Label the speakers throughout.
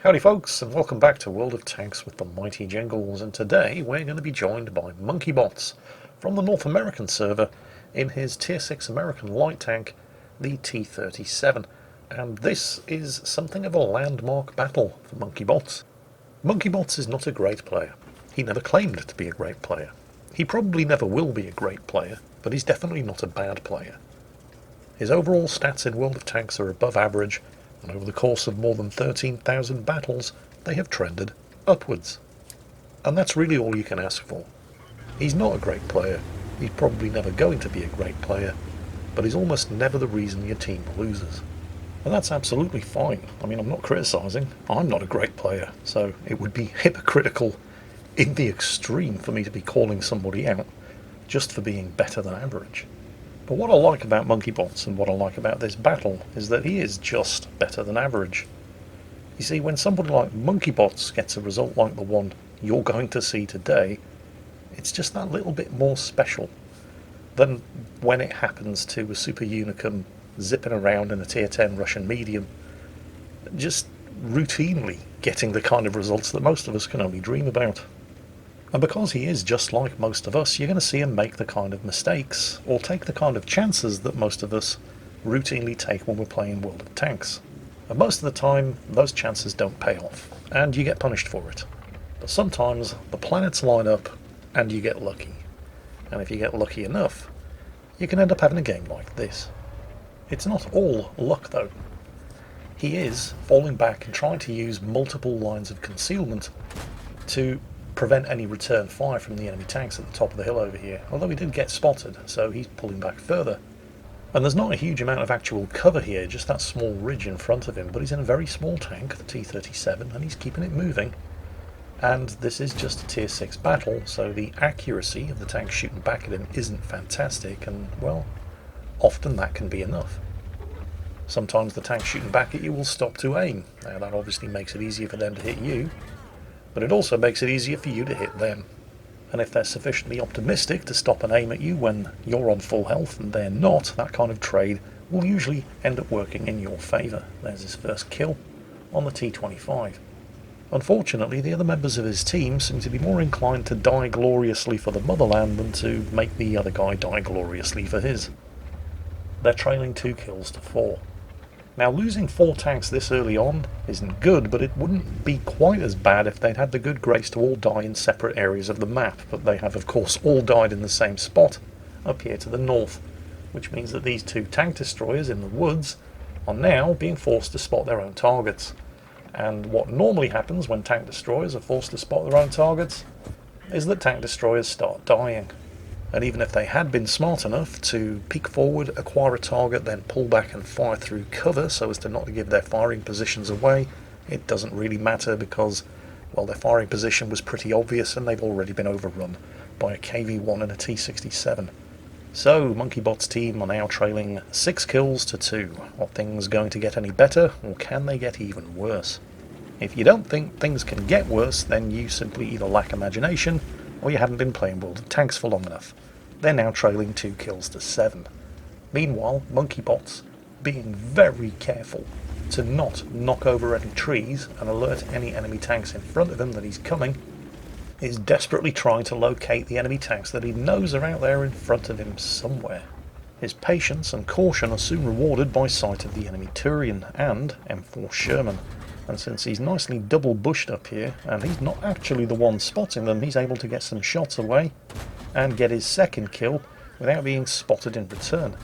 Speaker 1: Howdy folks, and welcome back to World of Tanks with the Mighty Jingles, and today we're going to be joined by MonkeyBots from the North American server in his Tier 6 American light tank, the T-37, and this is something of a landmark battle for MonkeyBots. MonkeyBots is not a great player. He never claimed to be a great player. He probably never will be a great player, but he's definitely not a bad player. His overall stats in World of Tanks are above average, and over the course of more than 13,000 battles, they have trended upwards. And that's really all you can ask for. He's not a great player, he's probably never going to be a great player, but he's almost never the reason your team loses. And that's absolutely fine. I mean, I'm not criticising, I'm not a great player, so it would be hypocritical in the extreme for me to be calling somebody out just for being better than average. But what I like about MonkeyBots and what I like about this battle is that he is just better than average. You see, when somebody like MonkeyBots gets a result like the one you're going to see today, it's just that little bit more special than when it happens to a Super Unicum zipping around in a Tier 10 Russian medium, just routinely getting the kind of results that most of us can only dream about. And because he is just like most of us, you're going to see him make the kind of mistakes, or take the kind of chances that most of us routinely take when we're playing World of Tanks. And most of the time, those chances don't pay off, and you get punished for it. But sometimes, the planets line up, and you get lucky. And if you get lucky enough, you can end up having a game like this. It's not all luck, though. He is falling back and trying to use multiple lines of concealment to prevent any return fire from the enemy tanks at the top of the hill over here, although he did get spotted, so he's pulling back further. And there's not a huge amount of actual cover here, just that small ridge in front of him, but he's in a very small tank, the T-37, and he's keeping it moving. And this is just a Tier 6 battle, so the accuracy of the tank shooting back at him isn't fantastic, and, well, often that can be enough. Sometimes the tank shooting back at you will stop to aim. Now that obviously makes it easier for them to hit you, but it also makes it easier for you to hit them. And if they're sufficiently optimistic to stop and aim at you when you're on full health and they're not, that kind of trade will usually end up working in your favour. There's his first kill on the T-25. Unfortunately, the other members of his team seem to be more inclined to die gloriously for the motherland than to make the other guy die gloriously for his. They're trailing 2 kills to 4. Now, losing 4 tanks this early on isn't good, but it wouldn't be quite as bad if they'd had the good grace to all die in separate areas of the map, but they have of course all died in the same spot, up here to the north, which means that these 2 tank destroyers in the woods are now being forced to spot their own targets. And what normally happens when tank destroyers are forced to spot their own targets is that tank destroyers start dying. And even if they had been smart enough to peek forward, acquire a target, then pull back and fire through cover so as to not to give their firing positions away, it doesn't really matter because, well, their firing position was pretty obvious and they've already been overrun by a KV-1 and a T-67. So, MonkeyBot's team are now trailing 6 kills to 2. Are things going to get any better, or can they get even worse? If you don't think things can get worse, then you simply either lack imagination, or you haven't been playing World of Tanks for long enough. They're now trailing 2 kills to 7. Meanwhile, MonkeyBots, being very careful to not knock over any trees and alert any enemy tanks in front of him that he's coming, is desperately trying to locate the enemy tanks that he knows are out there in front of him somewhere. His patience and caution are soon rewarded by sight of the enemy Turian and M4 Sherman. And since he's nicely double bushed up here, and he's not actually the one spotting them, he's able to get some shots away and get his second kill without being spotted in return.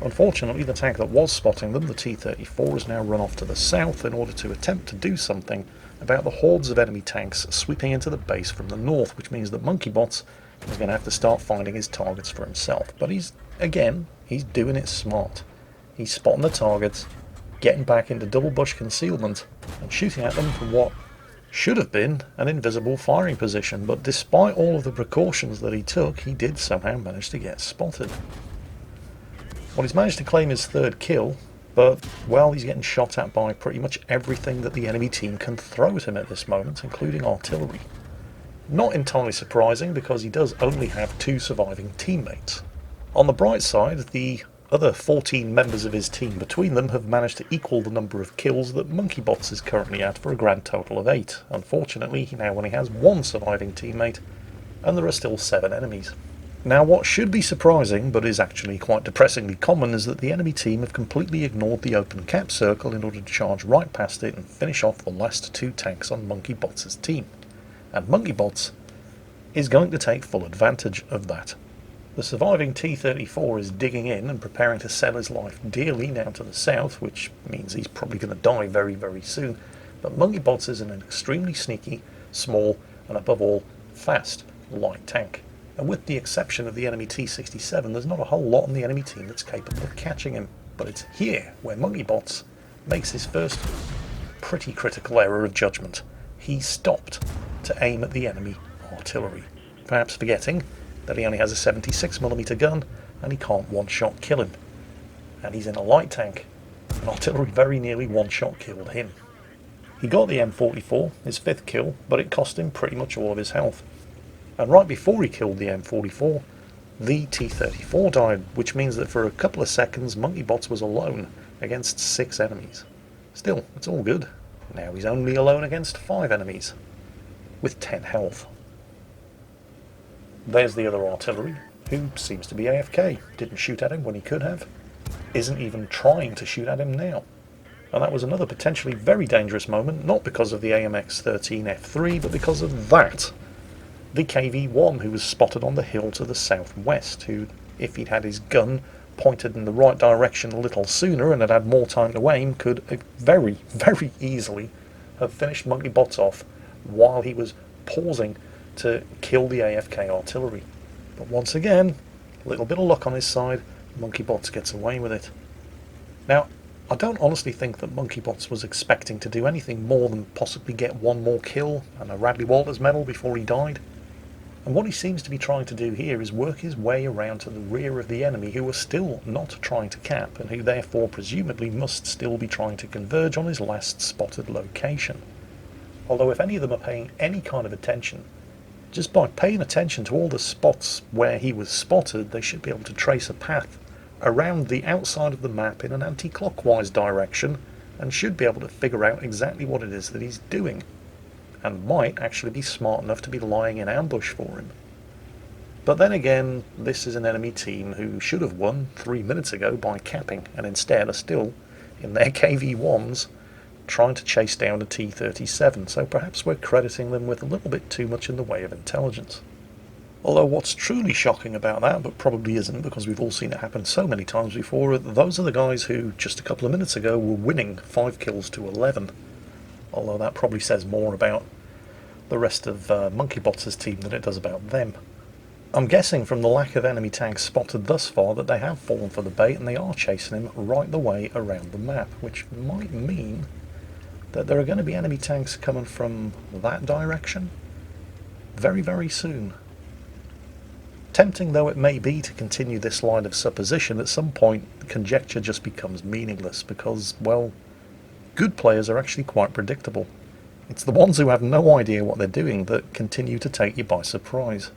Speaker 1: Unfortunately, the tank that was spotting them, the T-34, has now run off to the south in order to attempt to do something about the hordes of enemy tanks sweeping into the base from the north, which means that MonkeyBots is going to have to start finding his targets for himself. But he's doing it smart. He's spotting the targets, getting back into double bush concealment and shooting at them from what should have been an invisible firing position, but despite all of the precautions that he took, he did somehow manage to get spotted. Well, he's managed to claim his 3rd kill, but, well, he's getting shot at by pretty much everything that the enemy team can throw at him at this moment, including artillery. Not entirely surprising, because he does only have 2 surviving teammates. On the bright side, the other 14 members of his team between them have managed to equal the number of kills that Monkeybots is currently at, for a grand total of 8. Unfortunately, he now only has one surviving teammate, and there are still 7 enemies. Now, what should be surprising, but is actually quite depressingly common, is that the enemy team have completely ignored the open cap circle in order to charge right past it and finish off the last 2 tanks on Monkeybots' team. And Monkeybots is going to take full advantage of that. The surviving T-34 is digging in and preparing to sell his life dearly now to the south, which means he's probably going to die very, very soon. But Monkeybots is an extremely sneaky, small, and above all, fast, light tank. And with the exception of the enemy T-67, there's not a whole lot on the enemy team that's capable of catching him. But it's here where Monkeybots makes his first pretty critical error of judgment. He stopped to aim at the enemy artillery, perhaps forgetting that he only has a 76mm gun and he can't one-shot kill him. And he's in a light tank, and artillery very nearly one-shot killed him. He got the M44, his 5th kill, but it cost him pretty much all of his health. And right before he killed the M44, the T-34 died, which means that for a couple of seconds Monkeybots was alone against 6 enemies. Still, it's all good. Now he's only alone against 5 enemies, with 10 health. There's the other artillery, who seems to be AFK. Didn't shoot at him when he could have. Isn't even trying to shoot at him now. And that was another potentially very dangerous moment, not because of the AMX-13F3, but because of that. The KV-1, who was spotted on the hill to the southwest, who, if he'd had his gun pointed in the right direction a little sooner and had had more time to aim, could very, very easily have finished Monkeybots off while he was pausing to kill the AFK artillery. But once again, a little bit of luck on his side, Monkeybots gets away with it. Now, I don't honestly think that Monkeybots was expecting to do anything more than possibly get one more kill and a Radley Walters medal before he died. And what he seems to be trying to do here is work his way around to the rear of the enemy, who are still not trying to cap, and who therefore presumably must still be trying to converge on his last spotted location. Although if any of them are paying any kind of attention, just by paying attention to all the spots where he was spotted, they should be able to trace a path around the outside of the map in an anti-clockwise direction, and should be able to figure out exactly what it is that he's doing, and might actually be smart enough to be lying in ambush for him. But then again, this is an enemy team who should have won 3 minutes ago by capping, and instead are still, in their KV-1s, trying to chase down a T-37, so perhaps we're crediting them with a little bit too much in the way of intelligence. Although what's truly shocking about that, but probably isn't because we've all seen it happen so many times before, those are the guys who, just a couple of minutes ago, were winning 5 kills to 11. Although that probably says more about the rest of Monkeybots' team than it does about them. I'm guessing from the lack of enemy tanks spotted thus far that they have fallen for the bait and they are chasing him right the way around the map, which might mean that there are going to be enemy tanks coming from that direction very, very soon. Tempting though it may be to continue this line of supposition, at some point conjecture just becomes meaningless because, well, good players are actually quite predictable. It's the ones who have no idea what they're doing that continue to take you by surprise.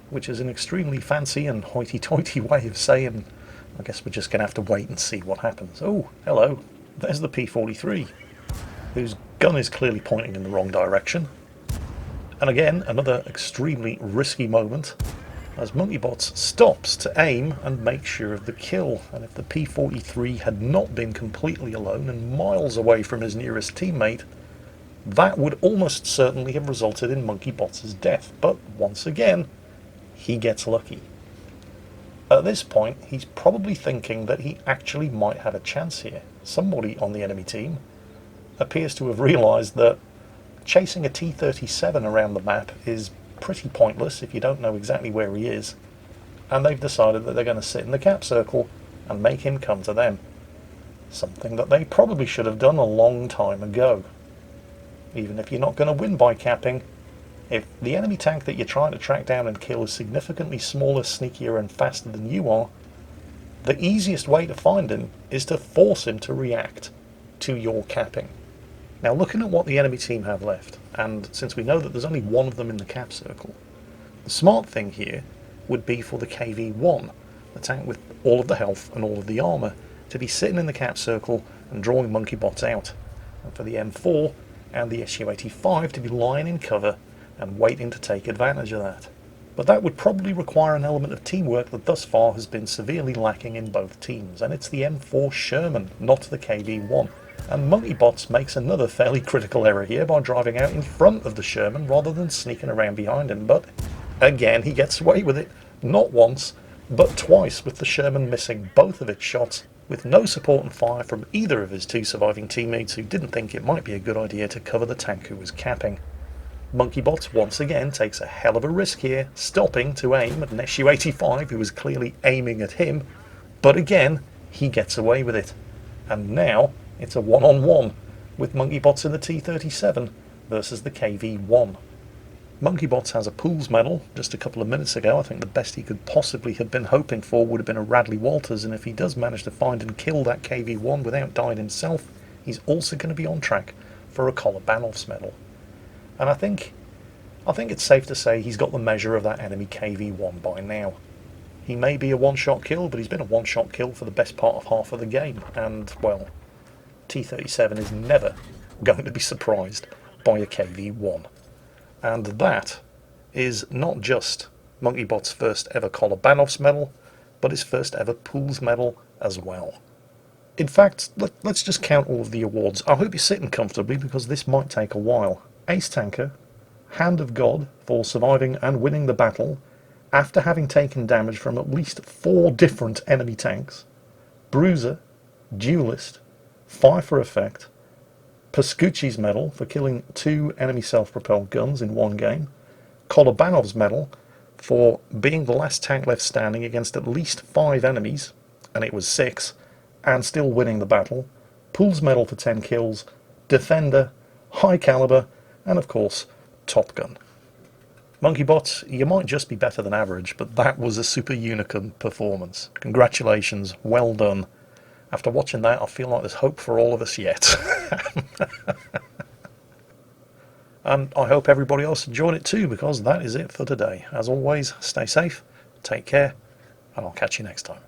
Speaker 1: Which is an extremely fancy and hoity-toity way of saying, I guess we're just going to have to wait and see what happens. Oh, hello, there's the P-43, whose gun is clearly pointing in the wrong direction. And again, another extremely risky moment, as Monkeybots stops to aim and make sure of the kill. And if the P-43 had not been completely alone and miles away from his nearest teammate, that would almost certainly have resulted in Monkeybots' death. But once again, he gets lucky. At this point, he's probably thinking that he actually might have a chance here. Somebody on the enemy team appears to have realised that chasing a T-37 around the map is pretty pointless if you don't know exactly where he is, and they've decided that they're going to sit in the cap circle and make him come to them. Something that they probably should have done a long time ago. Even if you're not going to win by capping, if the enemy tank that you're trying to track down and kill is significantly smaller, sneakier and faster than you are, the easiest way to find him is to force him to react to your capping. Now, looking at what the enemy team have left, and since we know that there's only one of them in the cap circle, the smart thing here would be for the KV-1 the tank with all of the health and all of the armour, to be sitting in the cap circle and drawing monkey bots out, and for the M4 and the Su-85 to be lying in cover and waiting to take advantage of that. But that would probably require an element of teamwork that thus far has been severely lacking in both teams, and it's the M4 Sherman, not the KV-1. And Monkeybots makes another fairly critical error here by driving out in front of the Sherman rather than sneaking around behind him, but again he gets away with it, not once, but twice, with the Sherman missing both of its shots, with no support and fire from either of his two surviving teammates who didn't think it might be a good idea to cover the tank who was capping. Monkeybots once again takes a hell of a risk here, stopping to aim at an Su-85 who was clearly aiming at him, but again, he gets away with it. And now, it's a one-on-one, with Monkeybots in the T-37 versus the KV-1. Monkeybots has a Pools medal. Just a couple of minutes ago, I think the best he could possibly have been hoping for would have been a Radley Walters, and if he does manage to find and kill that KV-1 without dying himself, he's also going to be on track for a Kolobanov's medal. And I think it's safe to say he's got the measure of that enemy KV-1 by now. He may be a one-shot kill, but he's been a one-shot kill for the best part of half of the game, and, well, T-37 is never going to be surprised by a KV-1. And that is not just Monkeybot's first ever Kolobanov's medal, but his first ever Pools medal as well. In fact, let's just count all of the awards. I hope you're sitting comfortably because this might take a while. Ace Tanker, Hand of God for surviving and winning the battle after having taken damage from at least 4 different enemy tanks. Bruiser, Duelist, Fire for Effect, Pascucci's medal for killing 2 enemy self-propelled guns in one game, Kolobanov's medal for being the last tank left standing against at least 5 enemies, and it was 6, and still winning the battle, Pools medal for 10 kills, Defender, High Caliber, and of course, Top Gun. Monkeybots, you might just be better than average, but that was a super unicorn performance. Congratulations, well done. After watching that, I feel like there's hope for all of us yet. And I hope everybody else enjoyed it too, because that is it for today. As always, stay safe, take care, and I'll catch you next time.